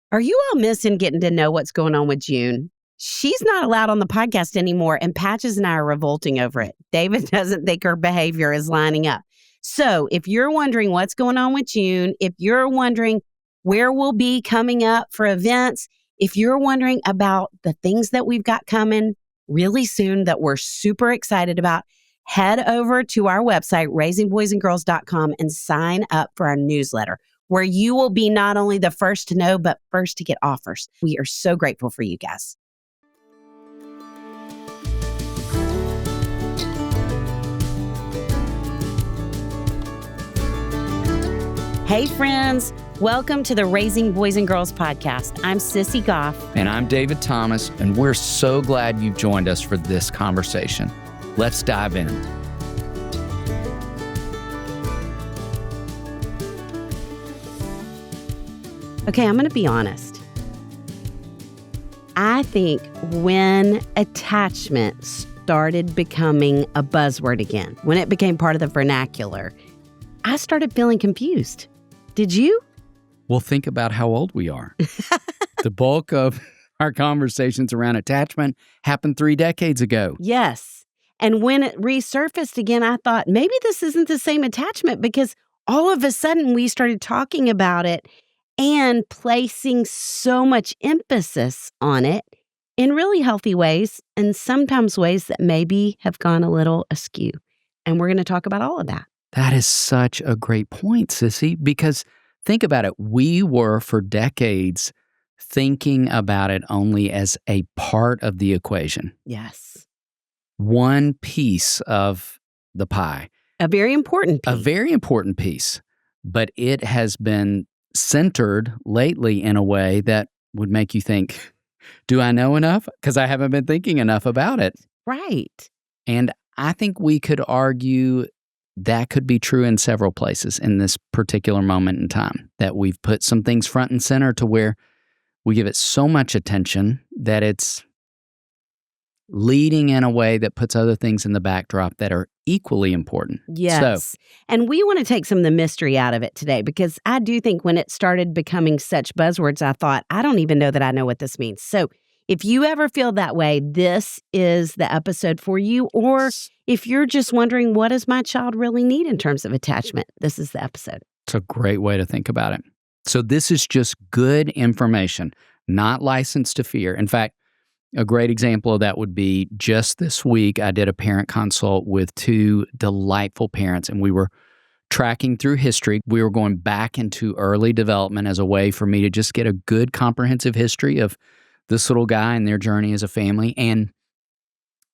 Are you all missing getting to know what's going on with June? She's not allowed on the podcast anymore, and Patches and I are revolting over it. David doesn't think her behavior is lining up. So if you're wondering what's going on with June, if you're wondering where we'll be coming up for events, if you're wondering about the things that we've got coming really soon that we're super excited about, head over to our website, raisingboysandgirls.com, and sign up for our newsletter, where you will be not only the first to know, but first to get offers. We are so grateful for you guys. Hey, friends. Welcome to the Raising Boys and Girls podcast. I'm Sissy Goff. And I'm David Thomas, and we're so glad you've joined us for this conversation. Let's dive in. Okay, I'm going to be honest. I think when attachment started becoming a buzzword again, when it became part of the vernacular, I started feeling confused. Did you? Well, think about how old we are. The bulk of our conversations around attachment happened 3 decades ago. Yes. And when it resurfaced again, I thought maybe this isn't the same attachment, because all of a sudden we started talking about it and placing so much emphasis on it in really healthy ways, and sometimes ways that maybe have gone a little askew. And we're going to talk about all of that. That is such a great point, Sissy, because think about it. We were for decades thinking about it only as a part of the equation. Yes. One piece of the pie. A very important piece. A very important piece. But it has been centered lately in a way that would make you think, do I know enough? Because I haven't been thinking enough about it. Right. And I think we could argue that could be true in several places in this particular moment in time, that we've put some things front and center to where we give it so much attention that it's leading in a way that puts other things in the backdrop that are equally important. Yes. And we want to take some of the mystery out of it today, because I do think when it started becoming such buzzwords, I thought, I don't even know that I know what this means. So if you ever feel that way, this is the episode for you. Or if you're just wondering, what does my child really need in terms of attachment? This is the episode. It's a great way to think about it. So this is just good information, not licensed to fear. In fact, a great example of that would be just this week, I did a parent consult with 2 delightful parents, and we were tracking through history. We were going back into early development as a way for me to just get a good comprehensive history of this little guy and their journey as a family. And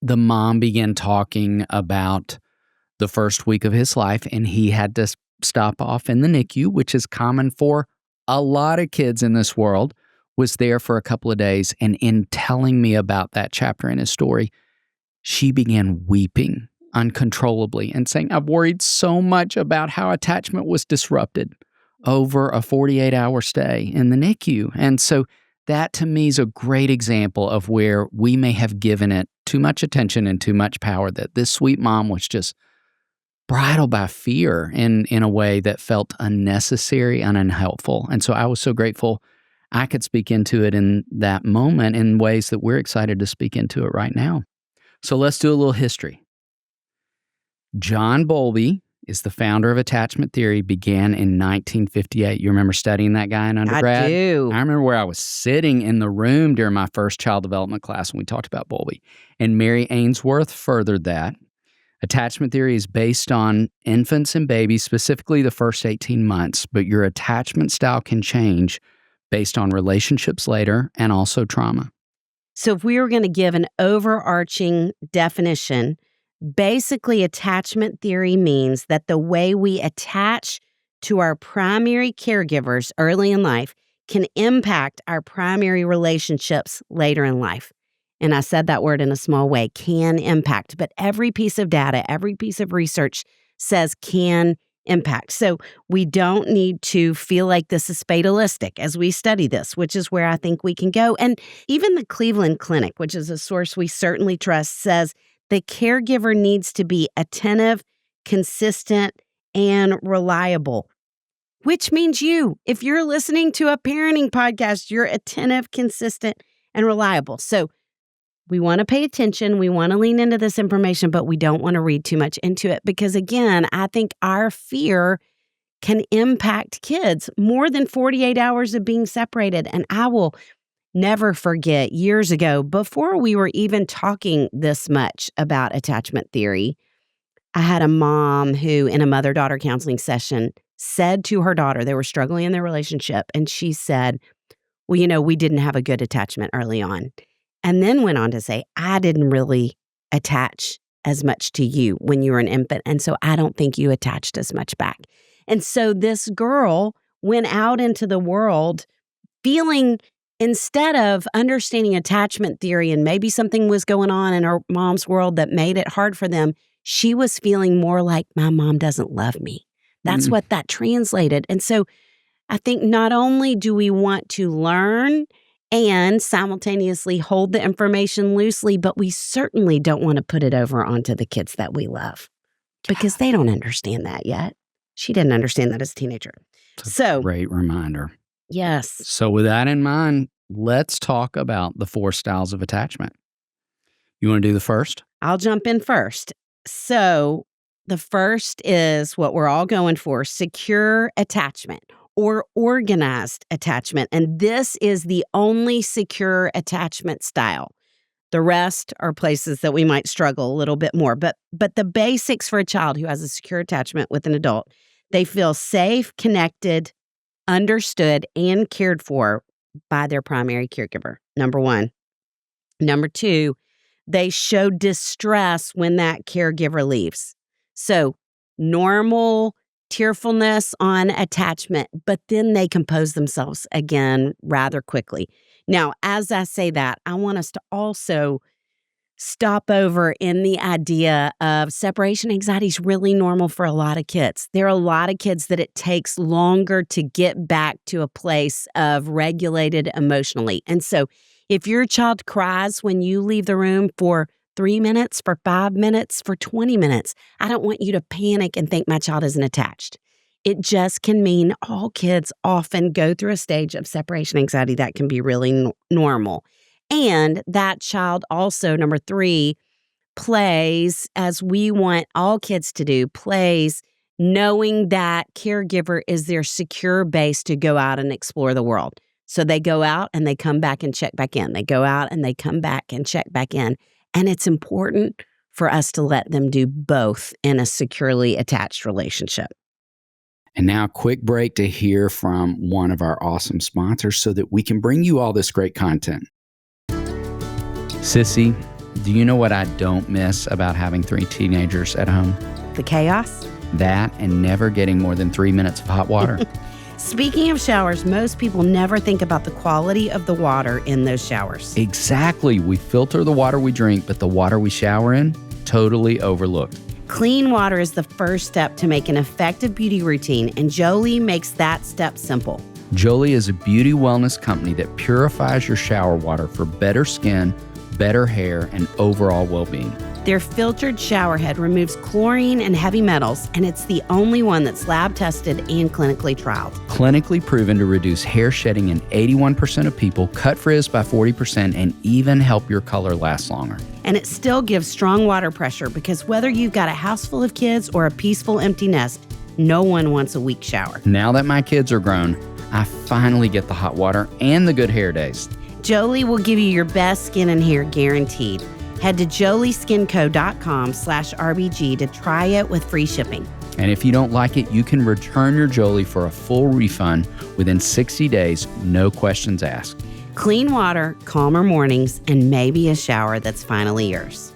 the mom began talking about the first week of his life, and he had to stop off in the NICU, which is common for a lot of kids in this world. Was there for a couple of days, and in telling me about that chapter in his story, she began weeping uncontrollably and saying, I've worried so much about how attachment was disrupted over a 48-hour stay in the NICU. And so that to me is a great example of where we may have given it too much attention and too much power, that this sweet mom was just bridled by fear in a way that felt unnecessary and unhelpful. And so I was so grateful I could speak into it in that moment in ways that we're excited to speak into it right now. So let's do a little history. John Bowlby is the founder of attachment theory, began in 1958. You remember studying that guy in undergrad? I do. I remember where I was sitting in the room during my first child development class when we talked about Bowlby. And Mary Ainsworth furthered that. Attachment theory is based on infants and babies, specifically the first 18 months, but your attachment style can change based on relationships later and also trauma. So if we were going to give an overarching definition, basically attachment theory means that the way we attach to our primary caregivers early in life can impact our primary relationships later in life. And I said that word in a small way, can impact. But every piece of data, every piece of research says can impact. So we don't need to feel like this is fatalistic as we study this, which is where I think we can go. And even the Cleveland Clinic, which is a source we certainly trust, says the caregiver needs to be attentive, consistent, and reliable. which means you. If you're listening to a parenting podcast, you're attentive, consistent, and reliable. So we want to pay attention. We want to lean into this information, but we don't want to read too much into it because, again, I think our fear can impact kids more than 48 hours of being separated. And I will never forget years ago, before we were even talking this much about attachment theory, I had a mom who, in a mother-daughter counseling session, said to her daughter, they were struggling in their relationship, and she said, well, we didn't have a good attachment early on. And then went on to say, I didn't really attach as much to you when you were an infant, and so I don't think you attached as much back. And so this girl went out into the world feeling, instead of understanding attachment theory and maybe something was going on in her mom's world that made it hard for them, she was feeling more like, my mom doesn't love me. That's what that translated. And so I think not only do we want to learn and simultaneously hold the information loosely, but we certainly don't want to put it over onto the kids that we love because they don't understand that yet. She didn't understand that as a teenager. So great reminder. Yes. So with that in mind, let's talk about the 4 styles of attachment. You want to do the first? I'll jump in first. So the first is what we're all going for, secure attachment or organized attachment. And this is the only secure attachment style. The rest are places that we might struggle a little bit more. But the basics for a child who has a secure attachment with an adult, they feel safe, connected, understood, and cared for by their primary caregiver, number 1. Number 2, they show distress when that caregiver leaves. So normal tearfulness on attachment, but then they compose themselves again rather quickly. Now, as I say that, I want us to also stop over in the idea of separation anxiety is really normal for a lot of kids. There are a lot of kids that it takes longer to get back to a place of regulated emotionally. And so if your child cries when you leave the room for 3 minutes, for 5 minutes, for 20 minutes, I don't want you to panic and think my child isn't attached. It just can mean all kids often go through a stage of separation anxiety that can be really normal. And that child also, number 3, plays, as we want all kids to do, plays knowing that caregiver is their secure base to go out and explore the world. So they go out and they come back and check back in. They go out and they come back and check back in. And it's important for us to let them do both in a securely attached relationship. And now a quick break to hear from one of our awesome sponsors so that we can bring you all this great content. Sissy, do you know what I don't miss about having 3 teenagers at home? The chaos? That and never getting more than 3 minutes of hot water. Speaking of showers, most people never think about the quality of the water in those showers. Exactly. We filter the water we drink, but the water we shower in, totally overlooked. Clean water is the first step to make an effective beauty routine, and Jolie makes that step simple. Jolie is a beauty wellness company that purifies your shower water for better skin, better hair, and overall well-being. Their filtered shower head removes chlorine and heavy metals, and it's the only one that's lab tested and clinically trialed. Clinically proven to reduce hair shedding in 81% of people, cut frizz by 40%, and even help your color last longer. And it still gives strong water pressure because whether you've got a house full of kids or a peaceful empty nest, no one wants a weak shower. Now that my kids are grown, I finally get the hot water and the good hair days. Jolie will give you your best skin and hair guaranteed. Head to jolieskinco.com/RBG to try it with free shipping. And if you don't like it, you can return your Jolie for a full refund within 60 days, no questions asked. Clean water, calmer mornings, and maybe a shower that's finally yours.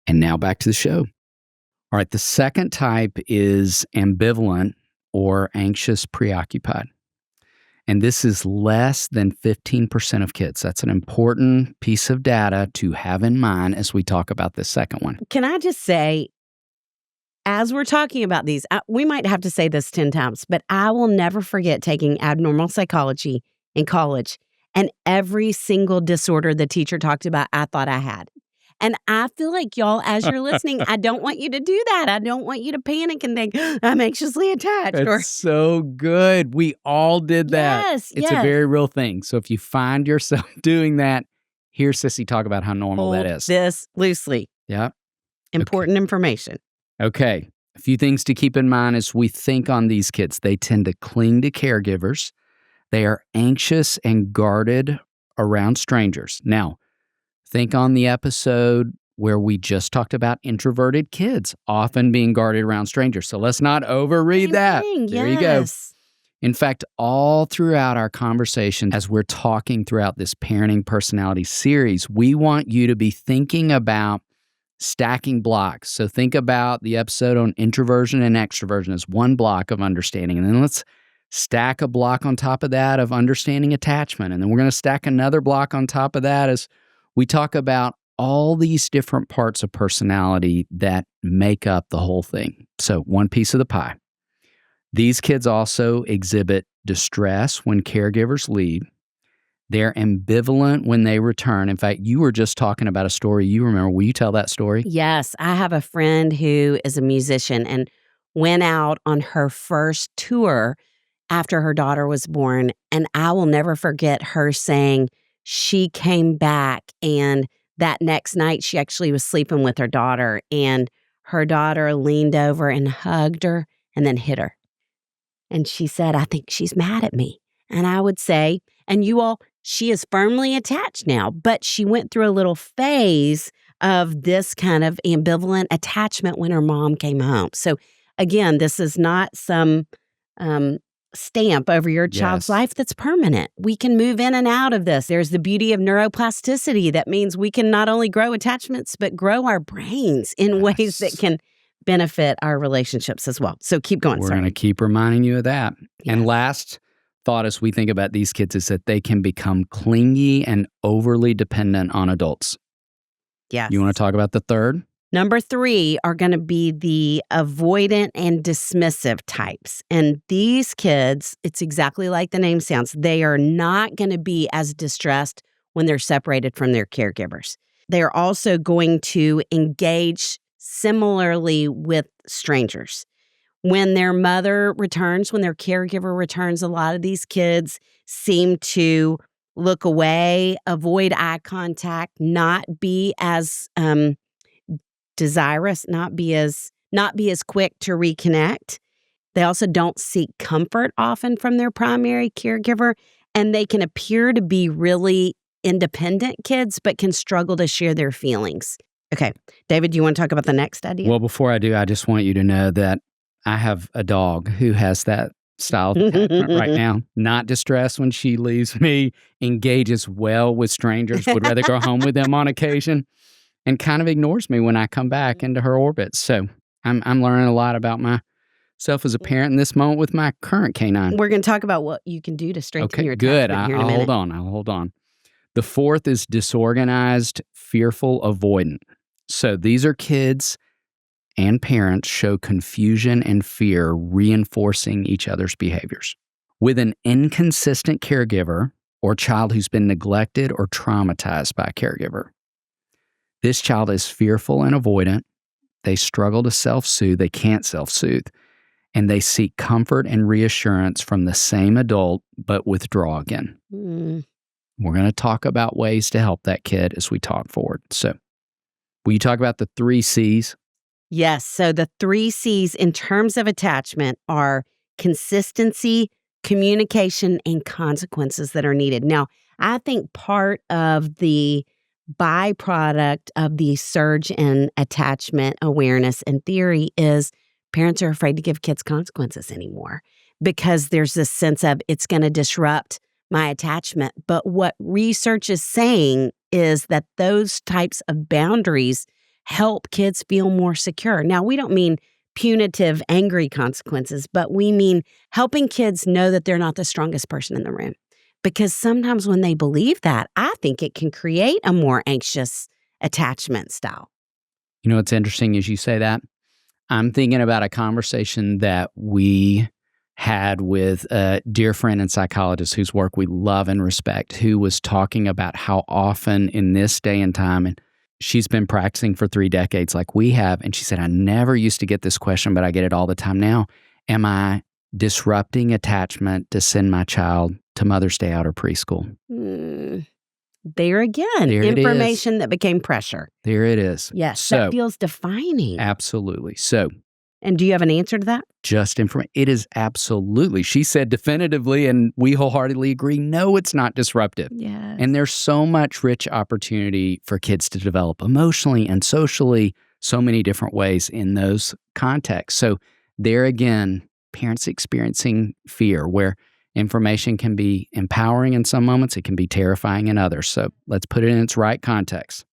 And now back to the show. All right, the second type is ambivalent or anxious preoccupied. And this is less than 15% of kids. That's an important piece of data to have in mind as we talk about this second one. Can I just say, as we're talking about these, we might have to say this 10 times, but I will never forget taking abnormal psychology in college, and every single disorder the teacher talked about, I thought I had. And I feel like y'all, as you're listening, I don't want you to do that. I don't want you to panic and think, I'm anxiously attached. That's so good. We all did that. Yes, It's a very real thing. So if you find yourself doing that, hear Sissy talk about how normal that is. This loosely. Yeah. Important information. Okay. A few things to keep in mind as we think on these kids. They tend to cling to caregivers. They are anxious and guarded around strangers. Now, think on the episode where we just talked about introverted kids often being guarded around strangers. So let's not overread that. There you go. In fact, all throughout our conversation, as we're talking throughout this parenting personality series, we want you to be thinking about stacking blocks. So think about the episode on introversion and extroversion as one block of understanding. And then let's stack a block on top of that of understanding attachment. And then we're going to stack another block on top of that as we talk about all these different parts of personality that make up the whole thing. So one piece of the pie. These kids also exhibit distress when caregivers leave. They're ambivalent when they return. In fact, you were just talking about a story you remember. Will you tell that story? Yes. I have a friend who is a musician and went out on her first tour after her daughter was born. And I will never forget her saying she came back and that next night she actually was sleeping with her daughter and her daughter leaned over and hugged her and then hit her. And she said, I think she's mad at me. And I would say, and you all, she is firmly attached now, but she went through a little phase of this kind of ambivalent attachment when her mom came home. So again, this is not some stamp over your child's life that's permanent. We can move in and out of this. There's the beauty of neuroplasticity. That means we can not only grow attachments, but grow our brains in ways that can benefit our relationships as well. So keep going. We're going to keep reminding you of that. Yes. And last thought as we think about these kids is that they can become clingy and overly dependent on adults. Yes. You want to talk about the third? Number 3 are going to be the avoidant and dismissive types. And these kids, it's exactly like the name sounds. They are not going to be as distressed when they're separated from their caregivers. They're also going to engage similarly with strangers. When their mother returns, when their caregiver returns, a lot of these kids seem to look away, avoid eye contact, not be as desirous, not be as quick to reconnect. They also don't seek comfort often from their primary caregiver, and they can appear to be really independent kids, but can struggle to share their feelings. Okay, David, do you want to talk about the next idea? Well, before I do, I just want you to know that I have a dog who has that style of attachment right now. Not distressed when she leaves me, engages well with strangers, would rather go home with them on occasion, and kind of ignores me when I come back into her orbit. So I'm learning a lot about myself as a parent in this moment with my current canine. We're going to talk about what you can do to strengthen your attachment here in a minute. I'll hold on. The fourth is disorganized, fearful, avoidant. So these are kids and parents show confusion and fear, reinforcing each other's behaviors. With an inconsistent caregiver or child who's been neglected or traumatized by a caregiver, this child is fearful and avoidant. They struggle to self-soothe. They can't self-soothe. And they seek comfort and reassurance from the same adult, but withdraw again. We're going to talk about ways to help that kid as we talk forward. So, will you talk about the 3 C's? Yes. So the 3 C's in terms of attachment are consistency, communication, and consequences that are needed. Now, I think part of the byproduct of the surge in attachment awareness and theory is parents are afraid to give kids consequences anymore because there's this sense of it's going to disrupt my attachment. But what research is saying is that those types of boundaries help kids feel more secure. Now, we don't mean punitive, angry consequences, but we mean helping kids know that they're not the strongest person in the room. Because sometimes when they believe that, I think it can create a more anxious attachment style. You know, what's interesting as you say that. I'm thinking about a conversation that we had with a dear friend and psychologist whose work we love and respect, who was talking about how often in this day and time, and she's been practicing for 3 decades like we have. And she said, I never used to get this question, but I get it all the time now. Am I disrupting attachment to send my child to Mother's Day out or preschool? There again, information that became pressure. There it is. Yes, that feels defining. Absolutely. So, and do you have an answer to that? Just information. It is absolutely. She said definitively, and we wholeheartedly agree, no, it's not disruptive. Yes. And there's so much rich opportunity for kids to develop emotionally and socially, so many different ways in those contexts. So there again, parents experiencing fear where information can be empowering in some moments, it can be terrifying in others. So let's put it in its right context.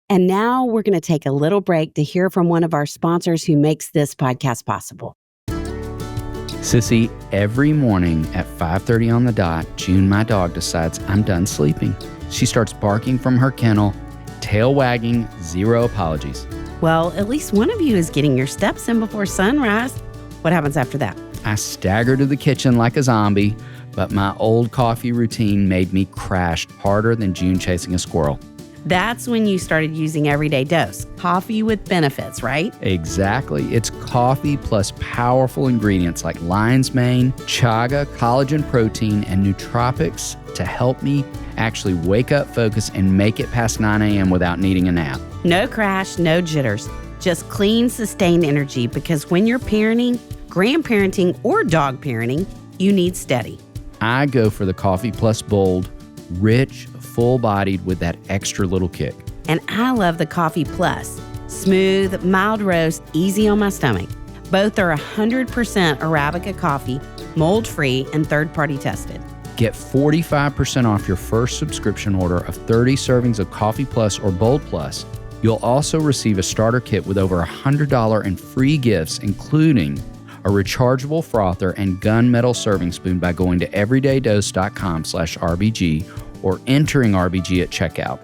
And now we're going to take a little break to hear from one of our sponsors who makes this podcast possible. Sissy, every morning at 5:30 on the dot, June, my dog, decides I'm done sleeping. She starts barking from her kennel, tail wagging, zero apologies. Well, at least one of you is getting your steps in before sunrise. What happens after that? I stagger to the kitchen like a zombie, but my old coffee routine made me crash harder than June chasing a squirrel. That's when you started using Everyday Dose. Coffee with benefits, right? Exactly. It's coffee plus powerful ingredients like lion's mane, chaga, collagen protein, and nootropics to help me actually wake up, focus, and make it past 9 a.m. without needing a nap. No crash, no jitters. Just clean, sustained energy, because when you're parenting, grandparenting, or dog parenting, you need steady. I go for the coffee plus bold, rich, full-bodied with that extra little kick. And I love the Coffee Plus. Smooth, mild roast, easy on my stomach. Both are 100% Arabica coffee, mold-free, and third-party tested. Get 45% off your first subscription order of 30 servings of Coffee Plus or Bold Plus. You'll also receive a starter kit with over $100 in free gifts, including a rechargeable frother and gunmetal serving spoon by going to everydaydose.com/RBG or entering RBG at checkout.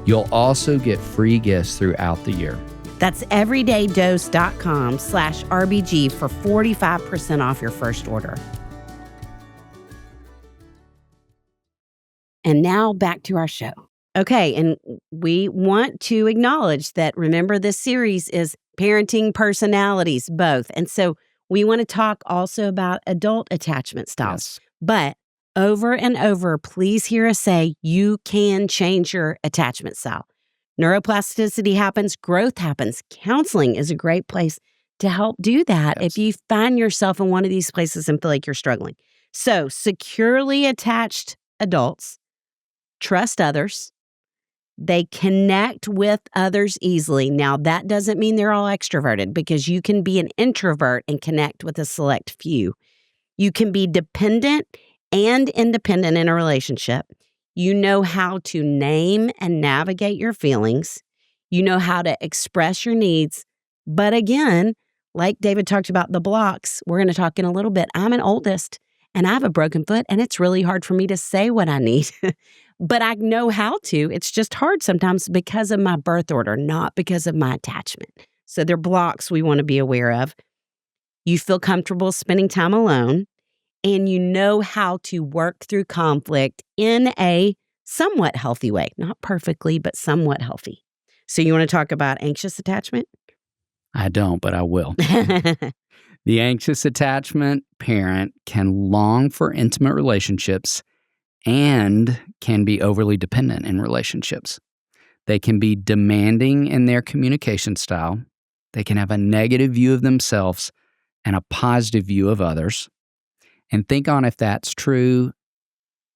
You'll also get free gifts throughout the year. That's everydaydose.com/RBG for 45% off your first order. And now back to our show. Okay, and we want to acknowledge that, remember, this series is parenting personalities, both. And so we want to talk also about adult attachment styles. Yes. But over and over, please hear us say you can change your attachment style. Neuroplasticity happens, growth happens. Counseling is a great place to help do that if you find yourself in one of these places and feel like you're struggling. So, securely attached adults trust others. They connect with others easily. Now, that doesn't mean they're all extroverted, because you can be an introvert and connect with a select few. You can be dependent and independent in a relationship. You know how to name and navigate your feelings. You know how to express your needs. But again, like David talked about the blocks, we're going to talk in a little bit. I'm an oldest and I have a broken foot, and it's really hard for me to say what I need. But I know how to. It's just hard sometimes because of my birth order, not because of my attachment. So they're blocks we want to be aware of. You feel comfortable spending time alone, and you know how to work through conflict in a somewhat healthy way. Not perfectly, but somewhat healthy. So you want to talk about anxious attachment? I don't, but I will. The anxious attachment parent can long for intimate relationships and can be overly dependent in relationships. They can be demanding in their communication style. They can have a negative view of themselves and a positive view of others. And think on, if that's true,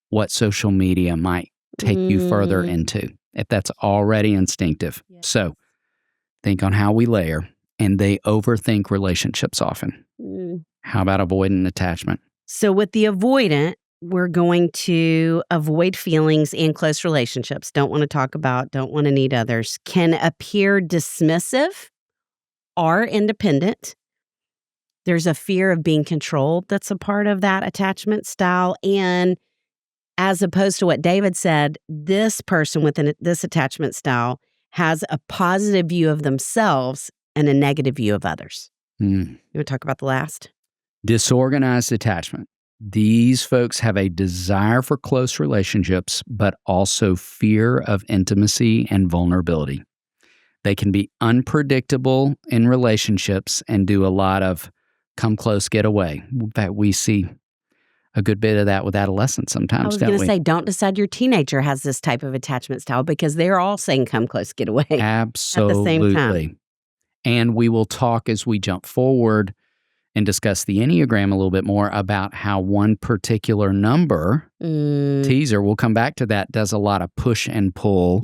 what social media might take you further into, if that's already instinctive. Yeah. So think on how we layer, and they overthink relationships often. How about avoidant attachment? So with the avoidant, we're going to avoid feelings and close relationships. Don't want to talk about, don't want to need others. Can appear dismissive or independent. There's a fear of being controlled that's a part of that attachment style. And as opposed to what David said, this person within this attachment style has a positive view of themselves and a negative view of others. You want to talk about the last? Disorganized attachment. These folks have a desire for close relationships, but also fear of intimacy and vulnerability. They can be unpredictable in relationships and do a lot of come close, get away. In fact, we see a good bit of that with adolescents sometimes, I was don't going to we? say, don't decide your teenager has this type of attachment style because they're all saying come close, get away Absolutely. at the same time. And we will talk as we jump forward and discuss the Enneagram a little bit more about how one particular number, teaser, we'll come back to that, does a lot of push and pull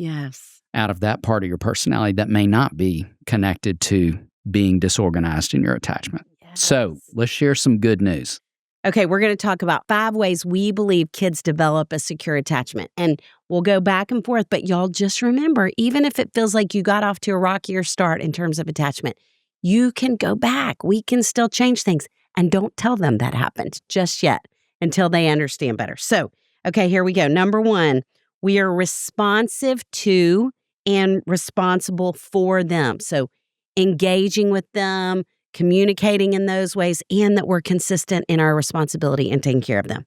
out of that part of your personality that may not be connected to being disorganized in your attachment. So let's share some good news. Okay, we're going to talk about 5 ways we believe kids develop a secure attachment. And we'll go back and forth, but y'all just remember, even if it feels like you got off to a rockier start in terms of attachment, you can go back. We can still change things. And don't tell them that happened just yet until they understand better. So, okay, here we go. Number 1, we are responsive to and responsible for them. So engaging with them, communicating in those ways, and that we're consistent in our responsibility and taking care of them.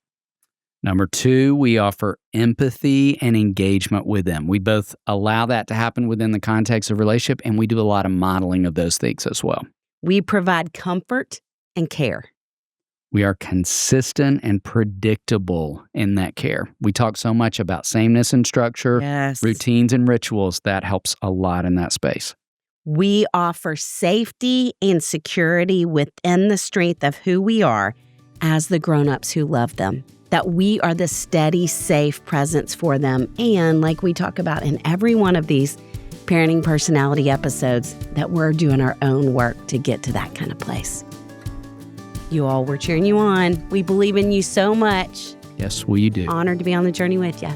Number 2, we offer empathy and engagement with them. We both allow that to happen within the context of relationship, and we do a lot of modeling of those things as well. We provide comfort and care. We are consistent and predictable in that care. We talk so much about sameness and structure, routines and rituals. That helps a lot in that space. We offer safety and security within the strength of who we are as the grown-ups who love them. That we are the steady, safe presence for them. And like we talk about in every one of these parenting personality episodes, that we're doing our own work to get to that kind of place. You all, we're cheering you on. We believe in you so much. Yes, we do. Honored to be on the journey with you.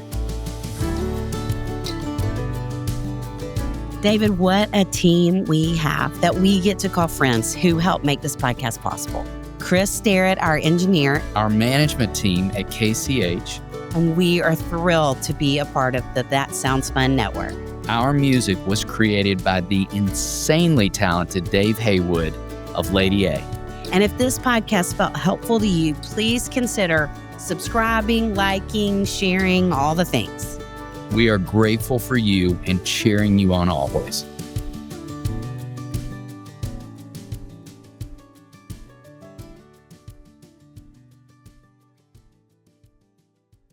David, what a team we have that we get to call friends who help make this podcast possible. Chris Starrett, our engineer. Our management team at KCH. And we are thrilled to be a part of the That Sounds Fun network. Our music was created by the insanely talented Dave Haywood of Lady A. And if this podcast felt helpful to you, please consider subscribing, liking, sharing, all the things. We are grateful for you and cheering you on always.